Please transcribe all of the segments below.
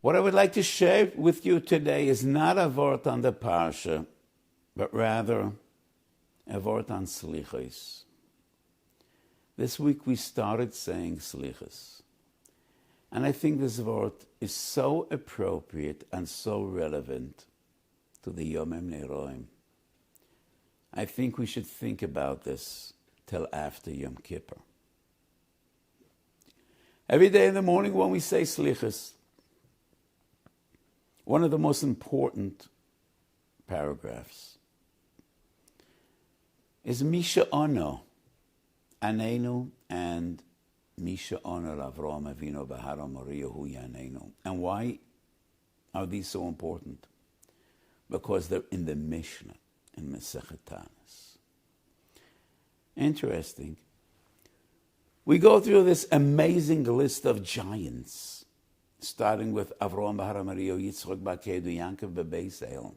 What I would like to share with you today is not a word on the Parsha, but rather a word on Selichot. This week we started saying Selichot. And I think this word is so appropriate and so relevant to the Yomim Neroim. I think we should think about this till after Yom Kippur. Every day in the morning when we say Selichot, one of the most important paragraphs is Misha Ono, Anenu, and Misha Ono Avraham Avinu Bahara Maria Hu Yanenu. And why are these so important? Because they're in the Mishnah, in Masechet Tanis. Interesting. We go through this amazing list of giants, starting with Avraham Bahara Maria Yitzchok Bakedu Yankov Bebeisel,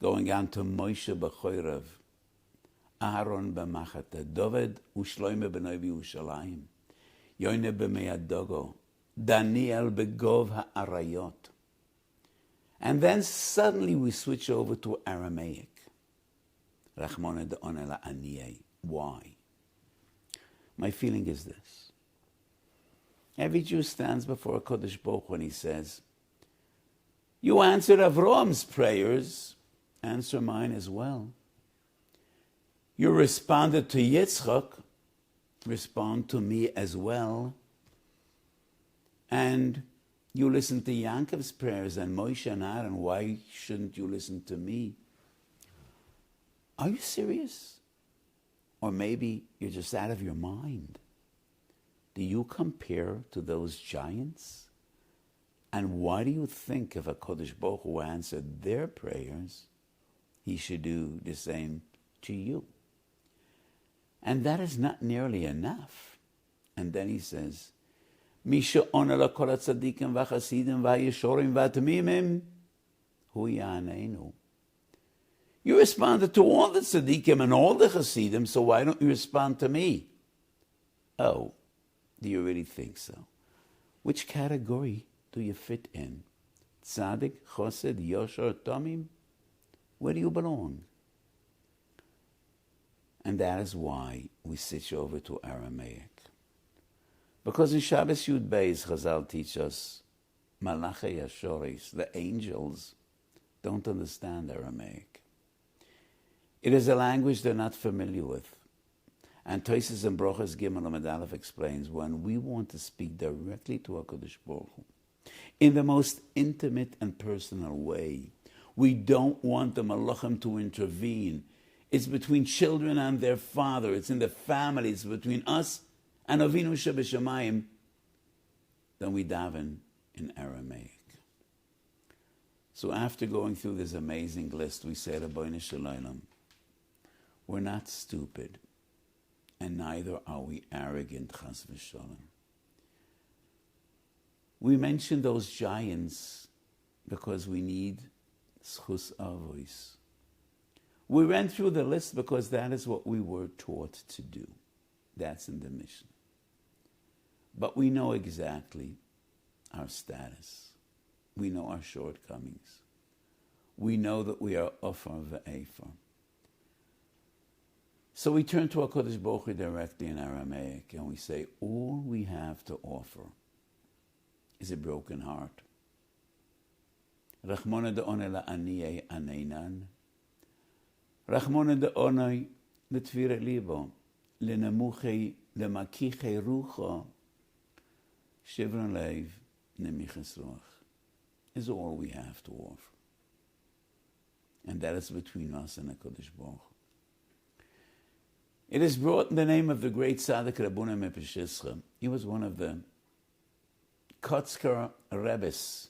going on to Moshe Bechoirav, Aaron B'Machata, David Ushloime B'noi B'Yushalayim, Yoine B'Meyadogo, Daniel B'Gov HaArayot. And then suddenly we switch over to Aramaic. Rachmone De'one La'aniyeh. Why? My feeling is this. Every Jew stands before a Kodesh Baruch when he says, you answered Avraham's prayers, answer mine as well. You responded to Yitzchak, respond to me as well. And you listened to Yankov's prayers and Moshe and Aaron, why shouldn't you listen to me? Are you serious? Or maybe you're just out of your mind. Do you compare to those giants? And why do you think if a Kodesh Baruch Hu answered their prayers, he should do the same to you? And that is not nearly enough. And then he says, Misha ona la kol hatzadikim v'chasidim v'yeshorim v'tamimim hu yanenu. You responded to all the tzaddikim and all the chasidim, so why don't you respond to me? Oh, do you really think so? Which category do you fit in? Tzaddik, Chosed, Yosher, Tomim? Where do you belong? And that is why we switch over to Aramaic. Because in Shabbos Yud Beis, Chazal teach us, Malachei Hashoris, the angels, don't understand Aramaic. It is a language they're not familiar with. And Toises and Brochas Gimel Amud Aleph explains, when we want to speak directly to HaKadosh Baruch Hu, in the most intimate and personal way, we don't want the Malachim to intervene. It's between children and their father. It's in the family. It's between us and Avinu Shebeshamayim. Then we daven in Aramaic. So after going through this amazing list, we say, Rabbeinu Shalom, we're not stupid. And neither are we arrogant, chas v'shalom. We mention those giants because we need schus avois. We ran through the list because that is what we were taught to do. That's in the mission. But we know exactly our status. We know our shortcomings. We know that we are ofar ve'efer. So we turn to HaKadosh Baruch Hu directly in Aramaic and we say, all we have to offer is a broken heart. Rachmone de'one la'aniyeh aneinan. Rachmone de'one l'tvire libo. L'nemuchei l'makichei rucha. Shivron leiv nemiches ruach. Is all we have to offer. And that is between us and HaKadosh Baruch Hu. It is brought in the name of the great Tzaddik Rabuna Mepeshischa. He was one of the Kotzker Rebbes,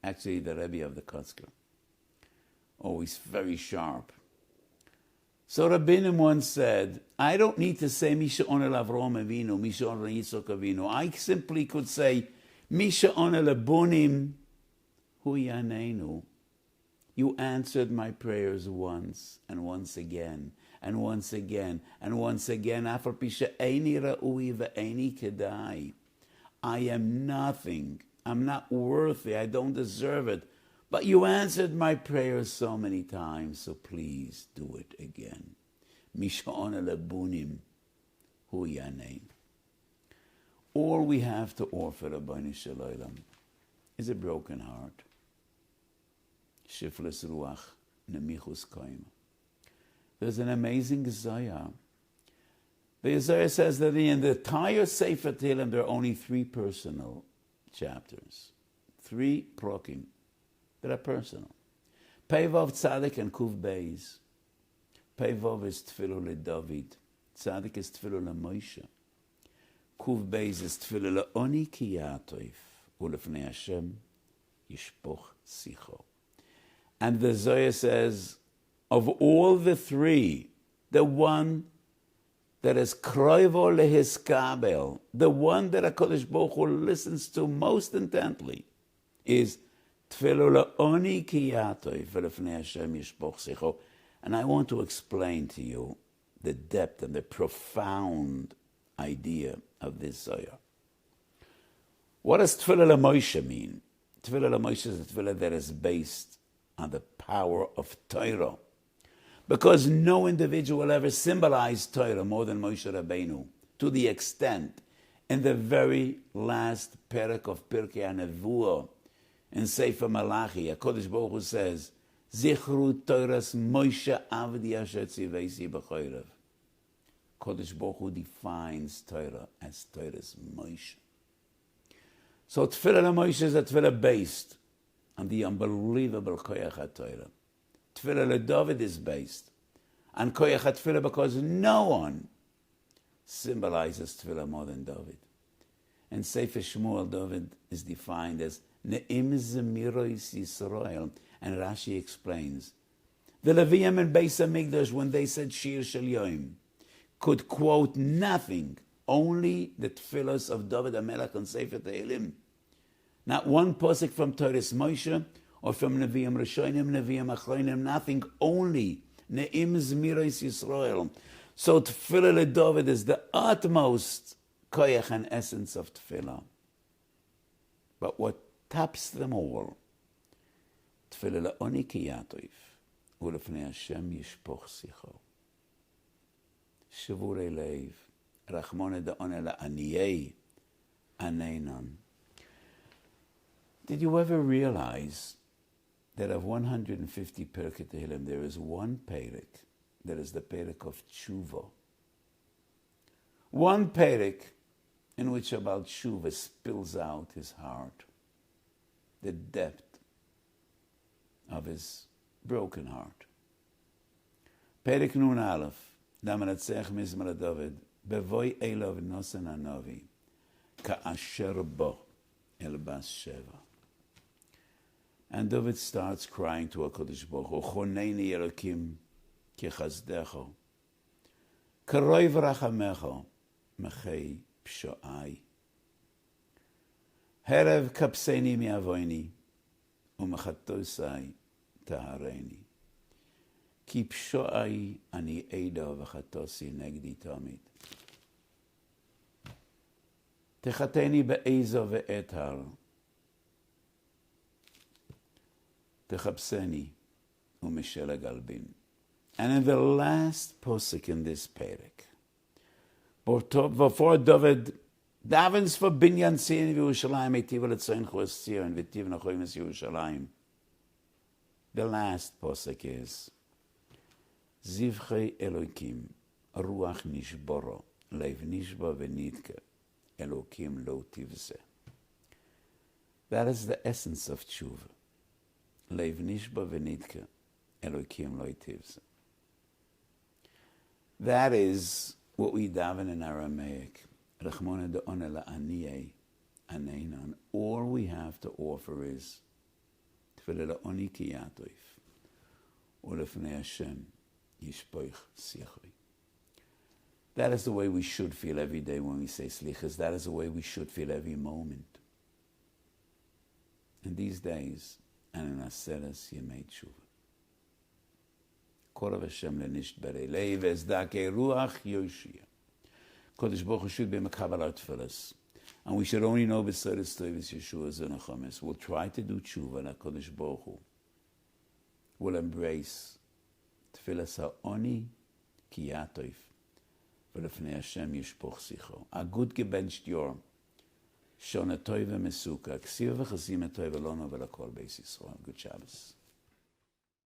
actually the Rebbe of the Kotzker. Always very sharp. So Rabbinim once said, I don't need to say Misha Onel Avraham Avinu, Misha Onel Yitzchok Avinu. I simply could say Misha Onel Abunim Hu Yanenu. You answered my prayers once and once again and once again and once again. I am nothing I'm not worthy. I don't deserve it. But you answered my prayers so many times, so please do it again. Mishon lebunim hu yanein. All we have to offer, Rabbeinu Shalom, is a broken heart. Shifles ruach nemichus koim. There's an amazing Zayah. The Zayah says that in the entire Sefer Tehillim there are only 3 personal chapters. 3 prokim that are personal. Pevov, Tzadik, and Kuv Beis. Pevov is Tfilu LeDavid. Tzadik is Tfilu LeMoshe. Kuv Beis is Tfilu LeOni Ki Yatoif. Ulefnei Hashem Yishpoch Sicho. And the Zohar says, of all the 3, the one that is kroivo lehiskabel, the one that HaKadosh Baruch Hu listens to most intently, is Tfilu LeOni Ki Yatoif Ulefnei Hashem Yishpoch Sicho. And I want to explain to you the depth and the profound idea of this Zohar. What does Tfilah LaMoshe mean? Tfilah LaMoshe is a tfilah that is based on the power of Torah. Because no individual ever symbolized Torah more than Moshe Rabbeinu, to the extent in the very last perek of Pirkei HaNevuah in Sefer Malachi, HaKadosh Baruch Hu says, Zichru Torahs Moshe Avdi Asher Tziveisi B'chorev. Kodesh Baruch Hu defines Torah as Torah's Moshe. So Tfilah LaMoshe is a tfilah based on the unbelievable Koyach HaTorah. Tfilah LeDavid is based on Koyach HaTfilah because no one symbolizes Tfilah more than David. In Sefer Shmuel, David is defined as Ne'im Zemirois Yisrael. And Rashi explains, the Levium and Beis HaMikdash, when they said Shir Shel Yom, could quote nothing, only the tefillos of David HaMelech on Sefer Tehillim. Not one posik from Torah's Moshe, or from Nevi'im Rishonim, Nevi'im Achronim, nothing, only Ne'im Zmiros Yisrael. So Tefillah LeDavid is the utmost koyach and essence of Tefillah. But what tops them all, Tfilah LeOni Ki Yatoif, Ulefnei Hashem Yishpoch Sicho. Shavurei Leiv, Rachmone De'one LaAniyei Aneinon. Did you ever realize that of 150 Perkei Tehillim, there is one Perek that is the Perek of Tshuva? One Perek in which about Tshuva spills out his heart, the depth of his broken heart. Perek Nun Aleph, Damatzech Mizmar David, Bevoi Elov Nosan Anovi, Ka'asher Bo El Bas Sheva. And David starts crying to HaKadosh Baruch Hu, Choneini Elokim ki chazdecho, Karoiv Rachamecho, Mechei Psho'ai. Herev kapseini mi'avoini, Umechatosai Tahareini. Ki psho'ai ani eida v'chatosi negdi tamid. Techateni be'ezo ve'etar. Techapseni u'mishel galbin. And in the last posuk in this perek, before David davens for binyan tzin v'Yerushalayim, etiv l'tzayin chos tzir v'tiv nachoyim es Yerushalayim. The last posuk is Zivchei Elokim Ruach Nishboro Leiv Nishba V'Nidke Elokim Lo Tivze. That is the essence of tshuva. Leiv Nishba V'Nidke Elokim Lo Tivze. That is what we daven in Aramaic. Rachmone De'one LaAniyei Aneinon. All we have to offer is Tfilah LeOni Ki Yatoif Ulefnei Hashem Yishpoch Sicho. That is the way we should feel every day when we say Slichas. That is the way we should feel every moment. In these days, and in Aseres Yemei Tshuva. Korav Hashem lenisht berei leiv ezdake ruach yoshia. Kodesh Baruch Hu should be mekabel our tefillas. And we should only know b'sodas toivus Yeshua zenachamis. We'll try to do tshuva, and HaKadosh Baruch Hu will embrace tfilas ha'oni ki yatoif v'lefnei Hashem yishpoch sicho. A good gebencht yor shona toiva mesuka ksiva v'chazim toiva lono v'lakol beis Yisrael. Good Shabbos.